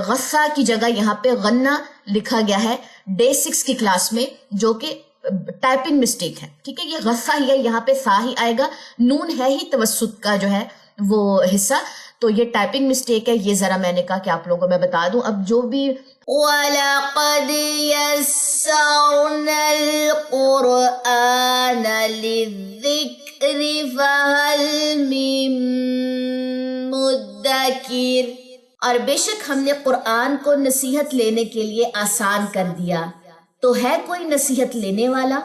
غصہ کی جگہ یہاں پہ غنہ لکھا گیا ہے ڈے 6 کی کلاس میں، جو کہ ٹائپنگ مسٹیک ہے، ٹھیک ہے. یہ غصہ ہی ہے، یہاں پہ سا ہی آئے گا، نون ہے ہی توسط کا جو ہے وہ حصہ، تو یہ ٹائپنگ مسٹیک ہے. یہ ذرا میں نے کہا کہ آپ لوگوں کو میں بتا دوں. اب جو بھی وَلَقَدْ يَسَّرْنَا الْقُرْآنَ لِلذِّكْرِ فَهَلْ مِن مُدَّكِرٍ، اور بے شک ہم نے قرآن کو نصیحت لینے کے لیے آسان کر دیا، تو ہے کوئی نصیحت لینے والا؟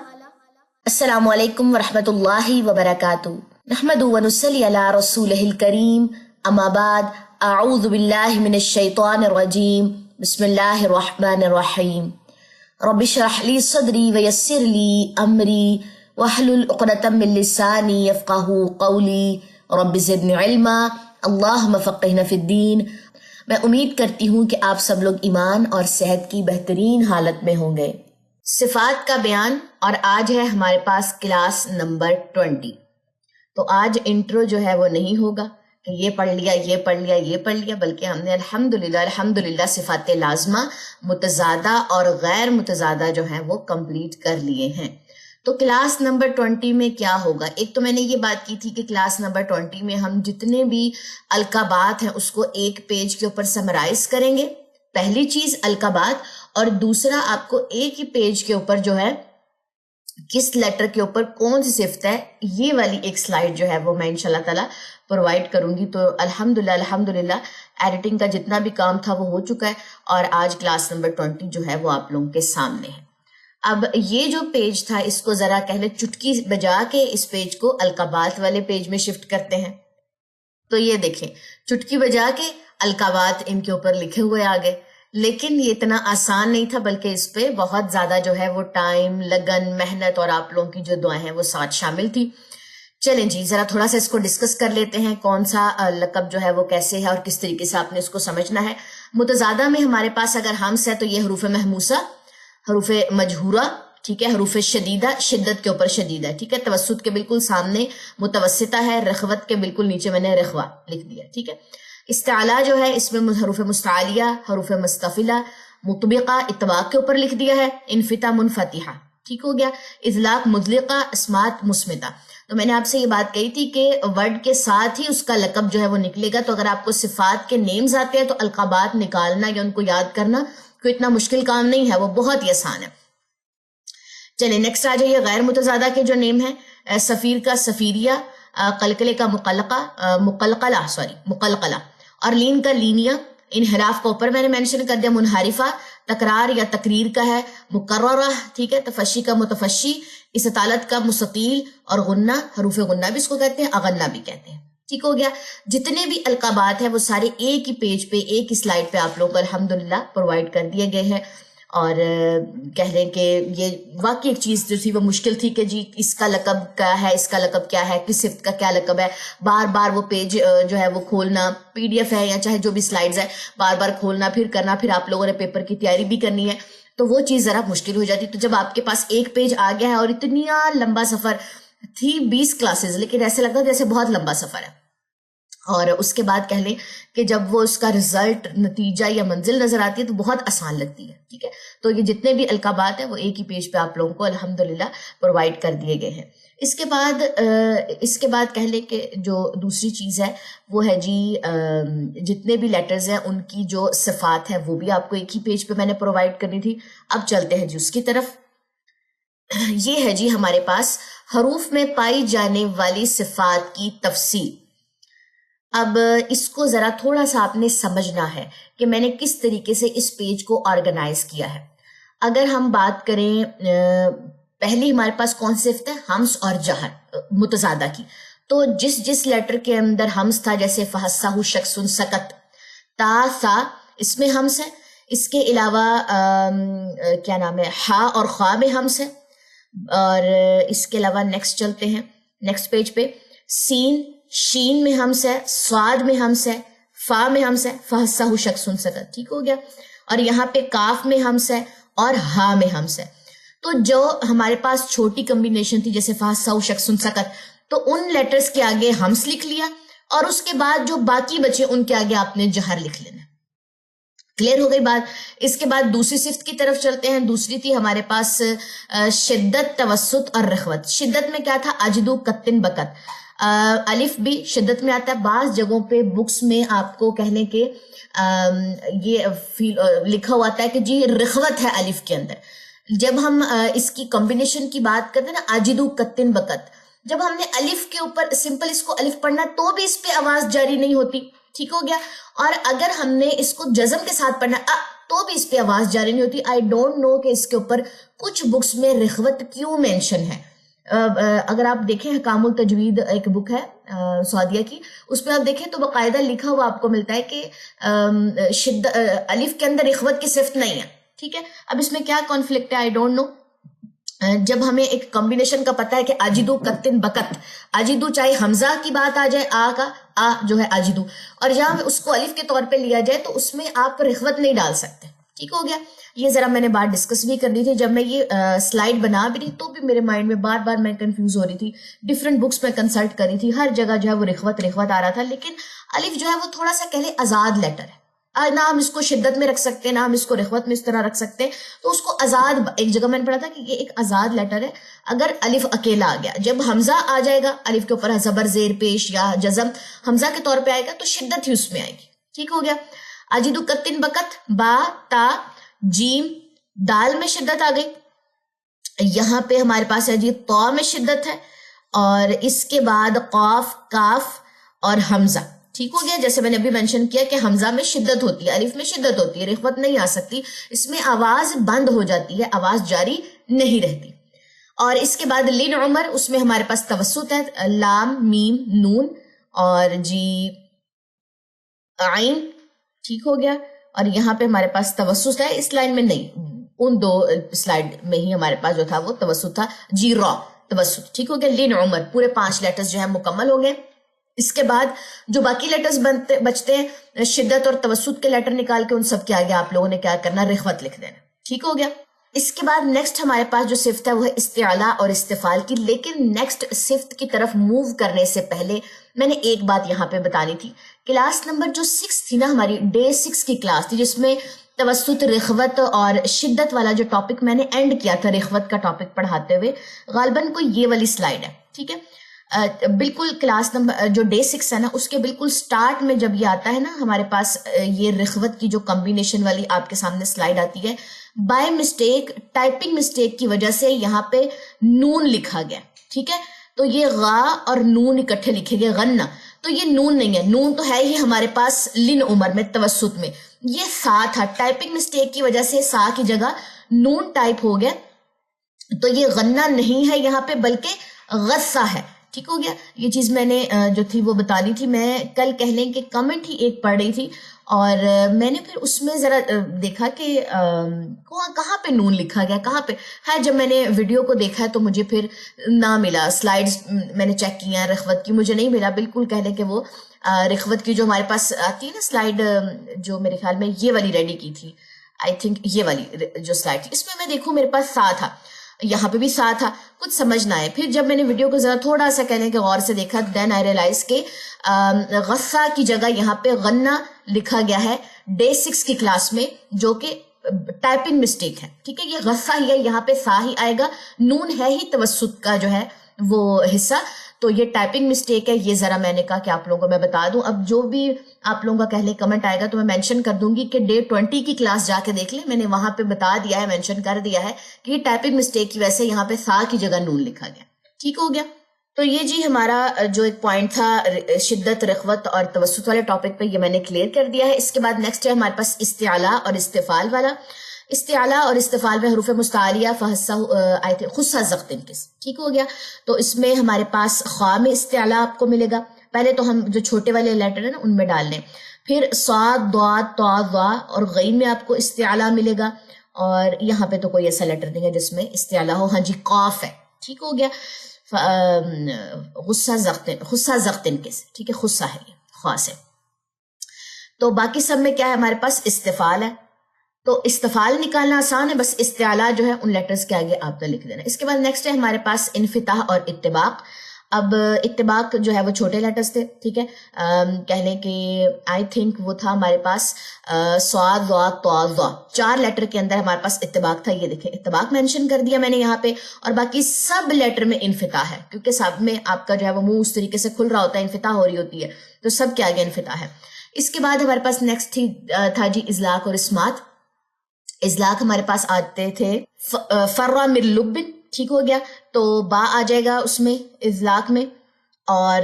السلام علیکم ورحمۃ اللہ وبرکاتہ. نحمد ونصلی علی رسولہ الکریم، اما بعد، اعوذ باللہ من الشیطان الرجیم، بسم اللہ الرحمن الرحیم. رب اشرح لی صدری ویسر لی امری واحلل عقدۃ من لسانی یفقہوا قولی. رب زدنی علما، اللہم فقہنا فی الدین. میں امید کرتی ہوں کہ آپ سب لوگ ایمان اور صحت کی بہترین حالت میں ہوں گے. صفات کا بیان، اور آج ہے ہمارے پاس کلاس نمبر 20. تو آج انٹرو جو ہے وہ نہیں ہوگا کہ یہ پڑھ لیا یہ پڑھ لیا یہ پڑھ لیا، بلکہ ہم نے الحمدللہ صفات لازمہ متضادہ اور غیر متضادہ جو ہیں وہ کمپلیٹ کر لیے ہیں. تو کلاس نمبر 20 میں کیا ہوگا؟ ایک تو میں نے یہ بات کی تھی کہ کلاس نمبر 20 میں ہم جتنے بھی القابات ہیں اس کو ایک پیج کے اوپر سمرائز کریں گے. پہلی چیز القابات، اور دوسرا آپ کو ایک ہی پیج کے اوپر جو ہے کس لیٹر کے اوپر کون سی صفت ہے، یہ والی ایک سلائیڈ جو ہے وہ میں انشاءاللہ تعالی پرووائڈ کروں گی. تو الحمدللہ ایڈیٹنگ کا جتنا بھی کام تھا وہ ہو چکا ہے، اور آج کلاس نمبر 20 جو ہے وہ آپ لوگوں کے سامنے ہے. اب یہ جو پیج تھا اس کو ذرا کہلے چٹکی بجا کے اس پیج کو القابات والے پیج میں شفٹ کرتے ہیں. تو یہ دیکھیں چٹکی بجا کے القابات ان کے اوپر لکھے ہوئے آگے، لیکن یہ اتنا آسان نہیں تھا، بلکہ اس پہ بہت زیادہ جو ہے وہ ٹائم، لگن، محنت اور آپ لوگوں کی جو دعائیں ہیں وہ ساتھ شامل تھی. چلیں جی ذرا تھوڑا سا اس کو ڈسکس کر لیتے ہیں، کون سا لقب جو ہے وہ کیسے ہے اور کس طریقے سے آپ نے اس کو سمجھنا ہے. متضادہ میں ہمارے پاس اگر ہمس ہے تو یہ حروف محموسہ، حروف مجہورہ، ٹھیک ہے، حروف شدیدہ، شدت کے اوپر شدید ہے، ٹھیک ہے، توسط کے بالکل سامنے متوسطہ ہے، رخوت کے بالکل نیچے میں نے رخوہ لکھ دیا، ٹھیک ہے. استعلا جو ہے اس میں حروف مستعلیہ، حروف مستفلہ، مطبقہ اطباق کے اوپر لکھ دیا ہے، انفتح منفتحہ، ٹھیک ہو گیا. اذلاق مطلقہ، اسمات مسمتہ. تو میں نے آپ سے یہ بات کہی تھی کہ ورڈ کے ساتھ ہی اس کا لقب جو ہے وہ نکلے گا. تو اگر آپ کو صفات کے نیمز آتے ہیں تو القابات نکالنا یا ان کو یاد کرنا کوئی اتنا مشکل کام نہیں ہے، وہ بہت ہی آسان ہے. چلیں نیکسٹ آ جائیے. غیر متضادہ کے جو نیم ہیں، سفیر کا سفیریہ، قلقلے کا مقلقلہ، اور لین کا لینیا. انحراف کا اوپر میں نے مینشن کر دیا، منحرفہ تکرار یا تقریر کا ہے، مکررہ، ٹھیک ہے، تفشی کا متفشی، استطالت کا مستطیل، اور غنہ، حروف غنہ بھی اس کو کہتے ہیں، اغنہ بھی کہتے ہیں، ٹھیک ہو گیا. جتنے بھی القابات ہیں وہ سارے ایک ہی پیج پہ، ایک ہی سلائیڈ پہ آپ لوگوں کو الحمدللہ پرووائڈ کر دیے گئے ہیں. اور کہہ لیں کہ یہ واقعی ایک چیز جو تھی وہ مشکل تھی کہ جی اس کا لقب کیا ہے، اس کا لقب کیا ہے، کس صفت کا کیا لقب ہے، بار بار وہ پیج جو ہے وہ کھولنا، پی ڈی ایف ہے یا چاہے جو بھی سلائیڈز ہے، بار بار کھولنا پھر کرنا، پھر آپ لوگوں نے پیپر کی تیاری بھی کرنی ہے، تو وہ چیز ذرا مشکل ہو جاتی. تو جب آپ کے پاس ایک پیج آ گیا ہے، اور اتنی لمبا سفر تھی 20 کلاسز، لیکن ایسے لگتا جیسے بہت لمبا سفر ہے. اور اس کے بعد کہہ لیں کہ جب وہ اس کا رزلٹ، نتیجہ یا منزل نظر آتی ہے تو بہت آسان لگتی ہے، ٹھیک ہے. تو یہ جتنے بھی القابات ہیں وہ ایک ہی پیج پہ آپ لوگوں کو الحمدللہ پرووائڈ کر دیے گئے ہیں. اس کے بعد کہہ لیں کہ جو دوسری چیز ہے وہ ہے جی جتنے بھی لیٹرز ہیں ان کی جو صفات ہے وہ بھی آپ کو ایک ہی پیج پہ میں نے پرووائڈ کرنی تھی. اب چلتے ہیں جی اس کی طرف. یہ ہے جی ہمارے پاس حروف میں پائی جانے والی صفات کی تفصیل. اب اس کو ذرا تھوڑا سا آپ نے سمجھنا ہے کہ میں نے کس طریقے سے اس پیج کو آرگنائز کیا ہے. اگر ہم بات کریں پہلی ہمارے پاس کون سی صفت ہے؟ ہمس اور جہر متضادہ کی. تو جس لیٹر کے اندر ہمس تھا، جیسے فحصہ شخص سکت، تا سا، اس میں ہمس ہے. اس کے علاوہ کیا نام ہے، ہا اور خا میں ہمس ہے. اور اس کے علاوہ نیکسٹ چلتے ہیں، نیکسٹ پیج پہ سین، شین میں ہمس ہے، صاد میں ہمس ہے، فا میں ہمس ہے، فحصہ شخص سکت، ٹھیک ہو گیا. اور یہاں پہ کاف میں ہمس ہے اور ہا میں ہمس ہے. تو جو ہمارے پاس چھوٹی کمبینیشن تھی جیسے فحصہ شخص سکت، تو ان لیٹرز کے آگے ہمس لکھ لیا، اور اس کے بعد جو باقی بچے ان کے آگے آپ نے جہر لکھ لینا. کلیئر ہو گئی بات. اس کے بعد دوسری صفت کی طرف چلتے ہیں. دوسری تھی ہمارے پاس شدت، توسط اور رخوت. شدت میں کیا تھا؟ اجدو کتن بکت. الف بھی شدت میں آتا ہے. بعض جگہوں پہ بکس میں آپ کو کہنے کے یہ لکھا ہوا ہے کہ جی رخوت ہے الف کے اندر. جب ہم اس کی کمبینیشن کی بات کرتے ہیں نا، اجدو کتن بکت، جب ہم نے الف کے اوپر سمپل اس کو الف پڑھنا تو بھی اس پہ آواز جاری نہیں ہوتی. ٹھیک ہو گیا. اور اگر ہم نے اس کو جزم کے ساتھ پڑھنا تو بھی اس پہ آواز جاری نہیں ہوتی. آئی ڈونٹ نو کہ اس کے اوپر کچھ بکس میں رخوت کیوں مینشن ہے. اگر آپ دیکھیں حکام التجوید ایک بک ہے سعودیہ کی، اس پہ آپ دیکھیں تو باقاعدہ لکھا ہوا آپ کو ملتا ہے کہ الف کے اندر رخوت کی صفت نہیں ہے. ٹھیک ہے. اب اس میں کیا کانفلکٹ ہے آئی ڈونٹ نو. جب ہمیں ایک کمبینیشن کا پتا ہے کہ اجدو کتن بکت، اجدو چاہے حمزہ کی بات آ جائے، آ کا آ جو ہے اجدو، اور جہاں اس کو الف کے طور پہ لیا جائے تو اس میں آپ رخوت نہیں ڈال سکتے. ٹھیک ہو گیا. یہ ذرا میں نے بات ڈسکس بھی کرنی تھی. جب میں یہ سلائیڈ بنا بھی رہی تو بھی میرے مائنڈ میں بار بار میں کنفیوز ہو رہی تھی. ڈفرینٹ بکس میں کنسلٹ کر رہی تھی، ہر جگہ جو ہے وہ رخوت آ رہا تھا. لیکن الف جو ہے وہ تھوڑا سا کہلے آزاد لیٹر ہے. نہ ہم اس کو شدت میں رکھ سکتے ہیں، نہ ہم اس کو رخوت میں اس طرح رکھ سکتے ہیں. تو اس کو آزاد، ایک جگہ میں نے پڑھا تھا کہ یہ ایک آزاد لیٹر ہے. اگر الف اکیلا آ گیا، جب حمزہ آ جائے گا الف کے اوپر زبر زیر پیش یا جزم حمزہ کے طور پہ آئے گا تو شدت ہی اس میں آئے گی. ٹھیک ہو گیا. اجدو کتن بکت، با تا جیم دال میں شدت آ گئی. یہاں پہ ہمارے پاس ہے جی طا میں شدت ہے، اور اس کے بعد قاف، کاف اور حمزہ. ٹھیک ہو گیا. جیسے میں نے ابھی مینشن کیا کہ حمزہ میں شدت ہوتی ہے، الف میں شدت ہوتی ہے، رخوت نہیں آ سکتی. اس میں آواز بند ہو جاتی ہے، آواز جاری نہیں رہتی. اور اس کے بعد لن عمر، اس میں ہمارے پاس توسط ہے، لام میم نون اور جی عین. ٹھیک ہو گیا. اور یہاں پہ ہمارے پاس توسط ہے، اس لائن میں نہیں، ان دو سلائیڈ میں ہی ہمارے پاس جو تھا وہ توسط تھا. جی را توسط. ٹھیک ہو گیا. لن عمر پورے 5 لیٹرز جو ہے مکمل ہو گئے. اس کے بعد جو باقی لیٹرز بچتے ہیں، شدت اور توسط کے لیٹر نکال کے ان سب کے آگے آپ لوگوں نے کیا کرنا، رخوت لکھ دینا. ٹھیک ہو گیا. اس کے بعد نیکسٹ ہمارے پاس جو صفت ہے وہ ہے استعلاء اور استفال کی. لیکن نیکسٹ صفت کی طرف موو کرنے سے پہلے میں نے ایک بات یہاں پہ بتانی تھی. کلاس نمبر جو 6 تھی نا، ہماری ڈے 6 کی کلاس تھی، جس میں توسط، رخوت اور شدت والا جو ٹاپک میں نے اینڈ کیا تھا رخوت کا ٹاپک پڑھاتے ہوئے، غالباً کو یہ والی سلائیڈ ہے. ٹھیک ہے. بالکل کلاس نمبر جو ڈے 6 ہے نا، اس کے بالکل سٹارٹ میں جب یہ آتا ہے نا ہمارے پاس یہ رخوت کی جو کمبینیشن والی آپ کے سامنے سلائیڈ آتی ہے، بائی مسٹیک ٹائپنگ مسٹیک کی وجہ سے یہاں پہ نون لکھا گیا. ٹھیک ہے. تو یہ غا اور نون اکٹھے لکھے گئے، غنہ، تو یہ نون نہیں ہے. نون تو ہے ہی ہمارے پاس لن عمر میں توسط میں، یہ سا تھا. ٹائپنگ مسٹیک کی وجہ سے سا کی جگہ نون ٹائپ ہو گیا، تو یہ غنہ نہیں ہے یہاں پہ بلکہ غصہ ہے. ٹھیک ہو گیا. یہ چیز میں نے جو تھی وہ بتانی تھی. میں کل کہہ لیں کہ کمنٹ ہی ایک پڑھ رہی تھی اور میں نے پھر اس میں ذرا دیکھا کہ کہاں پہ نون لکھا گیا، کہاں پہ ہے. جب میں نے ویڈیو کو دیکھا ہے تو مجھے پھر نہ ملا. سلائیڈز میں نے چیک کی ہیں رخوت کی، مجھے نہیں ملا. بالکل کہہ لیں کہ وہ رخوت کی جو ہمارے پاس آتی ہے نا سلائیڈ، جو میرے خیال میں یہ والی ریڈی کی تھی، آئی تھنک یہ والی جو سلائیڈ تھی، اس میں دیکھوں میرے پاس سا تھا، یہاں پہ بھی سا تھا. کچھ سمجھ نہ آئے. پھر جب میں نے ویڈیو کو ذرا تھوڑا سا کہنے کے غور سے دیکھا، دین آئی ریلائز کہ غصہ کی جگہ یہاں پہ غنہ لکھا گیا ہے ڈے 6 کی کلاس میں، جو کہ ٹائپنگ مسٹیک ہے. ٹھیک ہے. یہ غصہ ہی ہے، یہاں پہ سا ہی آئے گا. نون ہے ہی توسط کا جو ہے وہ حصہ، تو یہ ٹائپنگ مسٹیک ہے. یہ ذرا میں نے کہا کہ آپ لوگوں کو میں بتا دوں. اب جو بھی آپ لوگوں کا کہہ لیں کمنٹ آئے گا تو میں مینشن کر دوں گی کہ ڈے 20 کی کلاس جا کے دیکھ لیں. میں نے وہاں پہ بتا دیا ہے، مینشن کر دیا ہے کہ یہ ٹائپنگ مسٹیک کی وجہ سے یہاں پہ سا کی جگہ نون لکھا گیا. ٹھیک ہو گیا. تو یہ جی ہمارا جو ایک پوائنٹ تھا شدت، رخوت اور توسط والے ٹاپک پہ، یہ میں نے کلیئر کر دیا ہے. اس کے بعد نیکسٹ ہے ہمارے پاس استعلاء اور استفال والا. استعلاء اور استفال میں حروف مستعلیہ خصہ زقتن کس. ٹھیک ہو گیا. تو اس میں ہمارے پاس خواہ میں استعلاء آپ کو ملے گا. پہلے تو ہم جو چھوٹے والے لیٹر ہیں نا ان میں ڈال لیں. پھر صاد، ضاد، طا، ظا اور غین میں آپ کو استعلاء ملے گا. اور یہاں پہ تو کوئی ایسا لیٹر نہیں ہے جس میں استعلاء ہو. ہاں جی قاف ہے. ٹھیک ہو گیا. خصہ زقتن کس. ٹھیک ہے. خصہ ہے یہ خاص ہے. تو باقی سب میں کیا ہے ہمارے پاس استفال ہے. تو استفال نکالنا آسان ہے، بس استعلاء جو ہے ان لیٹرز کے آگے آپ نے لکھ دینا. اس کے بعد نیکسٹ ہے ہمارے پاس انفتاح اور اتباق. اب اتباق جو ہے وہ چھوٹے لیٹرز تھے، ٹھیک ہے، کہہ لیں کہ آئی تھنک وہ تھا ہمارے پاس صاد ضاد طا ظا، 4 لیٹر کے اندر ہمارے پاس اتباق تھا. یہ دیکھیں اتباق مینشن کر دیا میں نے یہاں پہ، اور باقی سب لیٹر میں انفتاح ہے، کیونکہ سب میں آپ کا جو ہے وہ منہ اس طریقے سے کھل رہا ہوتا ہے، انفتاح ہو رہی ہوتی ہے، تو سب کے آگے انفتاح ہے. اس کے بعد ہمارے پاس نیکسٹ تھا جی ازلاق اور اسمات. ازلاق ہمارے پاس آتے تھے فرا من لب، ٹھیک ہو گیا، تو با آ جائے گا اس میں ازلاق میں، اور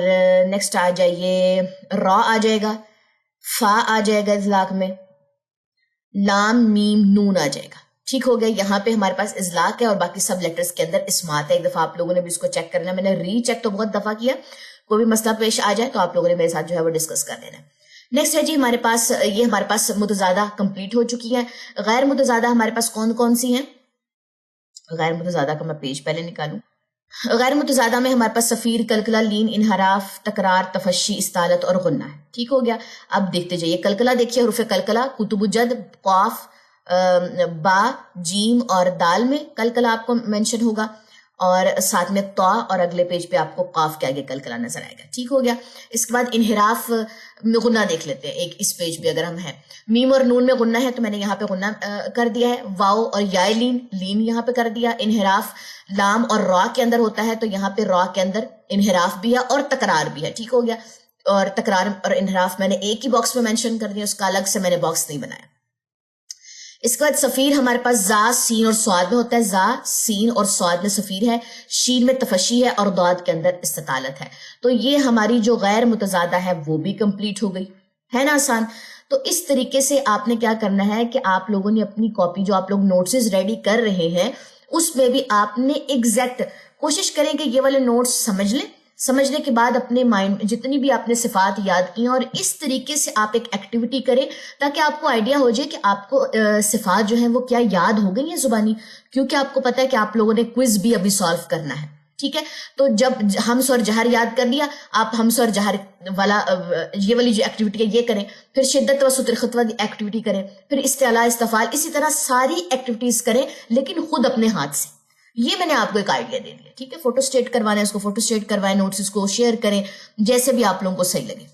نیکسٹ آ جائیے را آ جائے گا، فا آ جائے گا ازلاق میں، لام میم نون آ جائے گا. ٹھیک ہو گیا، یہاں پہ ہمارے پاس ازلاق ہے اور باقی سب لیٹرز کے اندر اسمات ہے. ایک دفعہ آپ لوگوں نے بھی اس کو چیک کرنا، میں نے ری چیک تو بہت دفعہ کیا، کوئی بھی مسئلہ پیش آ جائے تو آپ لوگوں نے میرے ساتھ جو ہے وہ ڈسکس کر لینا. نیکسٹ ہے جی ہمارے پاس، یہ ہمارے پاس متضادہ کمپلیٹ ہو چکی ہیں. غیر متضادہ ہمارے پاس کون کون سی ہیں؟ غیر متضادہ کا میں پیج پہلے نکالوں. غیر متضادہ میں ہمارے پاس صفیر، کلکلہ، لین، انحراف، تکرار، تفشی، استالت اور غنہ ہے. ٹھیک ہو گیا، اب دیکھتے جائیے. کلکلہ دیکھیے، حروف کلکلہ کتب جد، قاف، با، جیم اور دال میں کلکلہ آپ کو مینشن ہوگا، اور ساتھ میں طا، اور اگلے پیج پہ آپ کو قاف کے آگے کلکلہ نظر آئے گا. ٹھیک ہو گیا. اس کے بعد انحراف میں غنہ دیکھ لیتے ہیں، ایک اس پیج پہ اگر ہم ہیں، میم اور نون میں غنہ ہے تو میں نے یہاں پہ غنہ کر دیا ہے. واؤ اور یا لین، لین یہاں پہ کر دیا. انحراف لام اور را کے اندر ہوتا ہے تو یہاں پہ را کے اندر انحراف بھی ہے اور تکرار بھی ہے. ٹھیک ہو گیا، اور تکرار اور انحراف میں نے ایک ہی باکس میں مینشن کر دیا، اس کا الگ سے میں نے باکس نہیں بنایا. اس کے بعد صفیر ہمارے پاس زا، سین اور سواد میں ہوتا ہے. زا، سین اور سواد میں صفیر ہے، شین میں تفشی ہے اور ضاد کے اندر استطالت ہے. تو یہ ہماری جو غیر متضادہ ہے وہ بھی کمپلیٹ ہو گئی، ہے نا آسان. تو اس طریقے سے آپ نے کیا کرنا ہے کہ آپ لوگوں نے اپنی کاپی جو آپ لوگ نوٹس ریڈی کر رہے ہیں اس میں بھی آپ نے ایگزیکٹ کوشش کریں کہ یہ والے نوٹس سمجھ لیں. سمجھنے کے بعد اپنے مائنڈ جتنی بھی آپ نے صفات یاد کی ہیں، اور اس طریقے سے آپ ایک ایکٹیویٹی کریں تاکہ آپ کو آئیڈیا ہو جائے کہ آپ کو صفات جو ہیں وہ کیا یاد ہو گئی ہیں زبانی، کیونکہ آپ کو پتا ہے کہ آپ لوگوں نے کوئز بھی ابھی سالو کرنا ہے. ٹھیک ہے، تو جب ہمس اور جہر یاد کر لیا، آپ ہمس اور جہر والا یہ والی جو ایکٹیویٹی ہے یہ کریں، پھر شدت و سترخت والی ایکٹیویٹی کریں، پھر استعلاء، استفعال، اسی طرح ساری ایکٹیویٹیز کریں لیکن خود اپنے ہاتھ سے. یہ میں نے آپ کو ایک آئیڈیا دے دیا. ٹھیک ہے، فوٹو اسٹیٹ کروانا ہے اس کو فوٹو اسٹیٹ کروائیں، نوٹس کو شیئر کریں جیسے بھی آپ لوگوں کو صحیح لگے.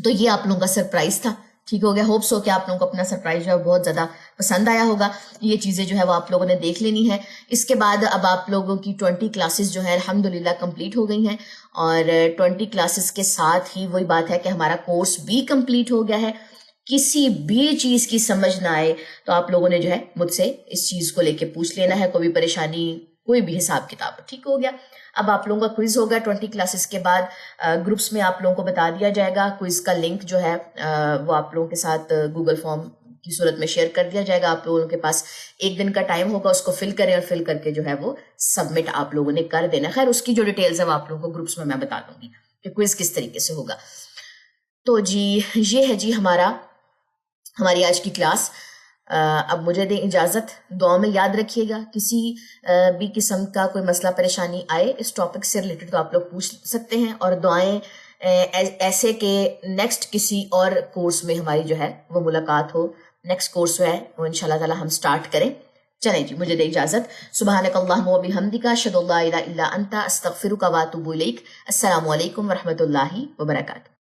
تو یہ آپ لوگوں کا سرپرائز تھا. ٹھیک ہو گیا، ہوپ سو کہ آپ لوگوں کو اپنا سرپرائز جو ہے بہت زیادہ پسند آیا ہوگا. یہ چیزیں جو ہے وہ آپ لوگوں نے دیکھ لینی ہے. اس کے بعد اب آپ لوگوں کی 20 کلاسز جو ہے الحمدللہ کمپلیٹ ہو گئی ہیں، اور 20 کلاسز کے ساتھ ہی وہی بات ہے کہ ہمارا کورس بھی کمپلیٹ ہو گیا ہے. کسی بھی چیز کی سمجھ نہ آئے تو آپ لوگوں نے جو ہے مجھ سے اس چیز کو لے کے پوچھ لینا ہے، کوئی بھی پریشانی، کوئی بھی حساب کتاب. ٹھیک ہو گیا. اب آپ لوگوں کا کوئز ہوگا 20 کلاسز کے بعد، گروپس میں آپ لوگوں کو بتا دیا جائے گا. کوئز کا لنک جو ہے وہ آپ لوگوں کے ساتھ گوگل فارم کی صورت میں شیئر کر دیا جائے گا. آپ لوگوں کے پاس 1 دن کا ٹائم ہوگا، اس کو فل کریں اور فل کر کے جو ہے وہ سبمٹ آپ لوگوں نے کر دینا. خیر اس کی جو ڈیٹیلز ہے وہ آپ لوگوں کو گروپس میں بتا دوں گی کہ کوئز کس طریقے سے ہوگا. تو جی یہ ہے جی ہماری آج کی کلاس. اب مجھے دیں اجازت. دعا میں یاد رکھیے گا کسی بھی قسم کا کوئی مسئلہ پریشانی آئے اس ٹاپک سے ریلیٹڈ تو آپ لوگ پوچھ سکتے ہیں، اور دعائیں ایسے کہ نیکسٹ کسی اور کورس میں ہماری جو ہے وہ ملاقات ہو. نیکسٹ کورس جو ہے وہ انشاءاللہ تعالی ہم سٹارٹ کریں. چلیں جی مجھے دیں اجازت. سبحانک اللہم و بحمدک، اشہد ان لا الہ الا انت، استغفرک و اتوب الیک. السلام علیکم ورحمۃ اللہ وبرکاتہ.